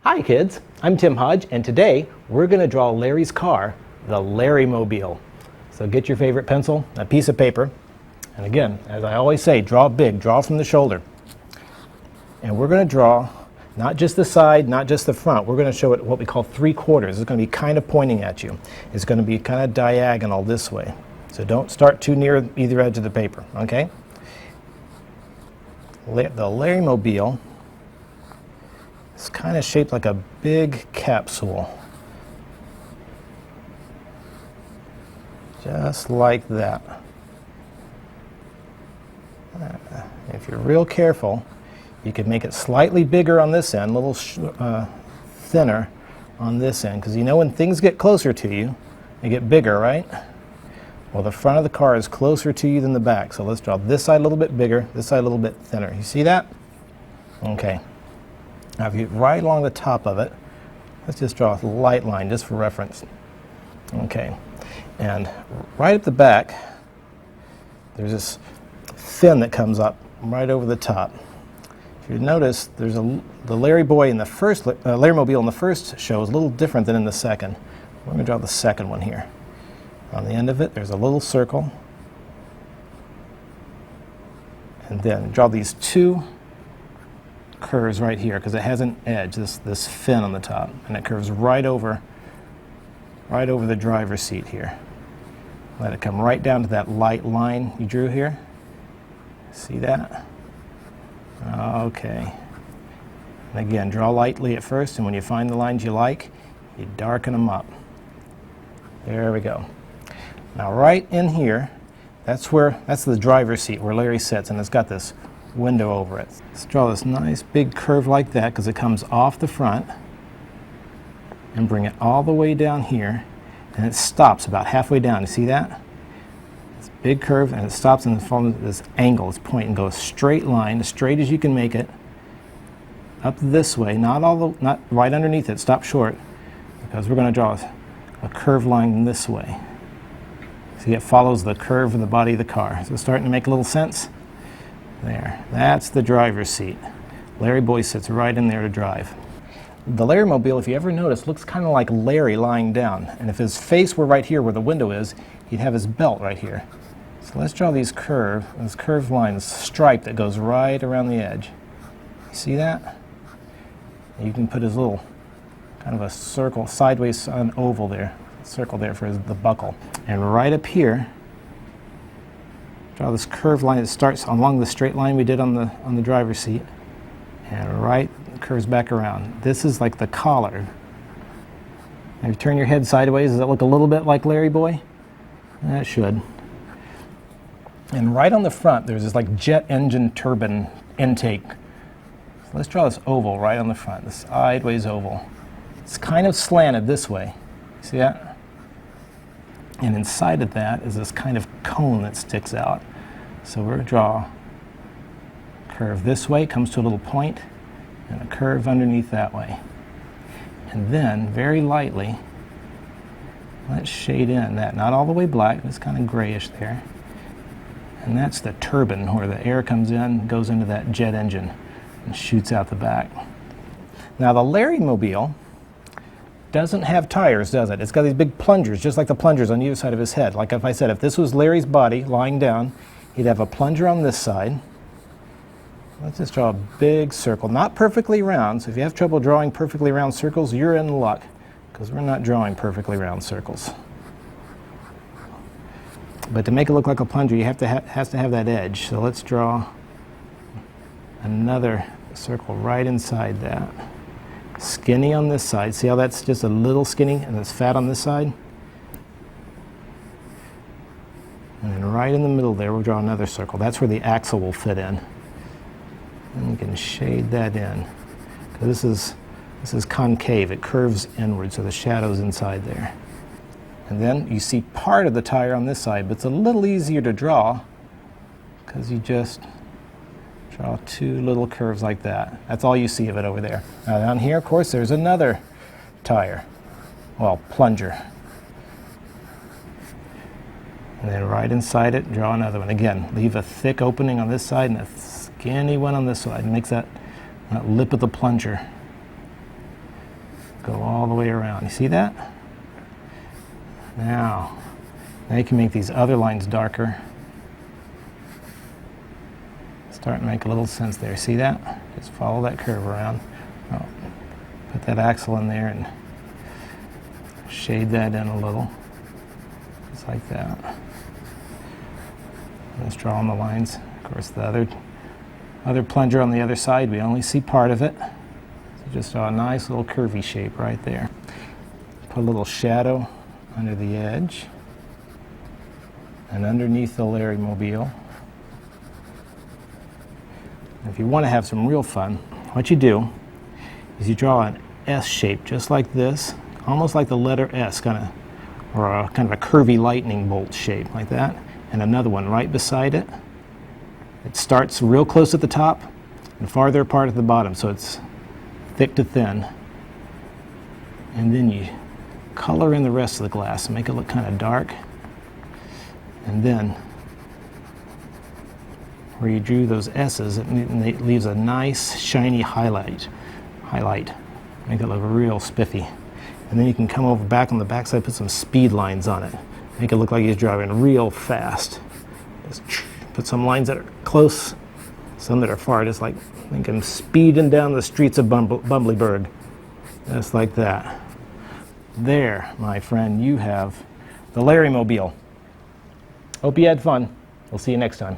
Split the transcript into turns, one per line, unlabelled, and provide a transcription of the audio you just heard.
Hi kids, I'm Tim Hodge, and today we're going to draw Larry's car, the Larrymobile. So get your favorite pencil, a piece of paper, and again, as I always say, draw big, draw from the shoulder. And we're going to draw not just the side, not just the front, we're going to show it what we call 3/4. It's going to be kind of pointing at you. It's going to be kind of diagonal this way. So don't start too near either edge of the paper, okay? The Larrymobile is kind of shaped like a big capsule. Just like that. If you're real careful, you can make it slightly bigger on this end, a little thinner on this end, because you know when things get closer to you, they get bigger, right? Well, the front of the car is closer to you than the back, so let's draw this side a little bit bigger, this side a little bit thinner. You see that? Okay. Now if you right along the top of it, let's just draw a light line just for reference. Okay. And right at the back, there's this fin that comes up right over the top. If you notice, there's the Larrymobile in the first show is a little different than in the second. We're going to draw the second one here. On the end of it, there's a little circle. And then draw these two curves right here because it has an edge, this fin on the top, and it curves right over the driver's seat here. Let it come right down to that light line you drew here. See that? Okay. And again, draw lightly at first, and when you find the lines you like, you darken them up. There we go. Now right in here, that's the driver's seat where Larry sits, and it's got this window over it. Let's draw this nice big curve like that because it comes off the front and bring it all the way down here, and it stops about halfway down. You see that? It's a big curve, and it stops and forms this angle, this point, and goes straight line, as straight as you can make it, up this way, not right underneath it, stop short, because we're going to draw a curved line this way. See, it follows the curve of the body of the car. So it's starting to make a little sense? There, that's the driver's seat. Larry Boy sits right in there to drive. The Larrymobile, if you ever notice, looks kind of like Larry lying down. And if his face were right here where the window is, he'd have his belt right here. So let's draw this curved line, this stripe that goes right around the edge. You see that? And you can put his little kind of a circle, sideways an oval there, circle there for the buckle. And right up here, draw this curved line that starts along the straight line we did on the driver's seat, and right curves back around. This is like the collar. Now, if you turn your head sideways, does it look a little bit like Larry Boy? It should. And right on the front, there's this like jet engine turbine intake. So let's draw this oval right on the front, this sideways oval. It's kind of slanted this way. See that? And inside of that is this kind of cone that sticks out. So we're going to draw a curve this way, comes to a little point, and a curve underneath that way. And then, very lightly, let's shade in that. Not all the way black, it's kind of grayish there. And that's the turbine where the air comes in, goes into that jet engine, and shoots out the back. Now the Larrymobile doesn't have tires, does it? It's got these big plungers, just like the plungers on either side of his head. Like if I said, if this was Larry's body lying down, he'd have a plunger on this side. Let's just draw a big circle, not perfectly round, so if you have trouble drawing perfectly round circles, you're in luck, because we're not drawing perfectly round circles. But to make it look like a plunger, you has to have that edge. So let's draw another circle right inside that. Skinny on this side. See how that's just a little skinny and it's fat on this side? And then right in the middle there, we'll draw another circle. That's where the axle will fit in. And we can shade that in. This is concave. It curves inward, so the shadow's inside there. And then you see part of the tire on this side, but it's a little easier to draw because you just draw two little curves like that. That's all you see of it over there. Now down here, of course, there's another tire. Well, plunger. And then right inside it, draw another one. Again, leave a thick opening on this side and a skinny one on this side. It makes that lip of the plunger. Go all the way around. You see that? Now you can make these other lines darker. Starting to make a little sense there. See that? Just follow that curve around. Oh, put that axle in there and shade that in a little. Just like that. Just drawing the lines. Of course, the other plunger on the other side, we only see part of it. So just draw a nice little curvy shape right there. Put a little shadow under the edge and underneath the Larry Mobile. If you want to have some real fun, what you do is you draw an S shape just like this, almost like the letter S, kind of a curvy lightning bolt shape like that, and another one right beside it. It starts real close at the top and farther apart at the bottom, so it's thick to thin. And then you color in the rest of the glass and make it look kind of dark. And then where you drew those S's, it leaves a nice shiny highlight. Make it look real spiffy. And then you can come over back on the backside, put some speed lines on it. Make it look like he's driving real fast. Just put some lines that are close, some that are far, just like think him speeding down the streets of Bumbleberg. Just like that. There, my friend, you have the Larry Mobile. Hope you had fun. We'll see you next time.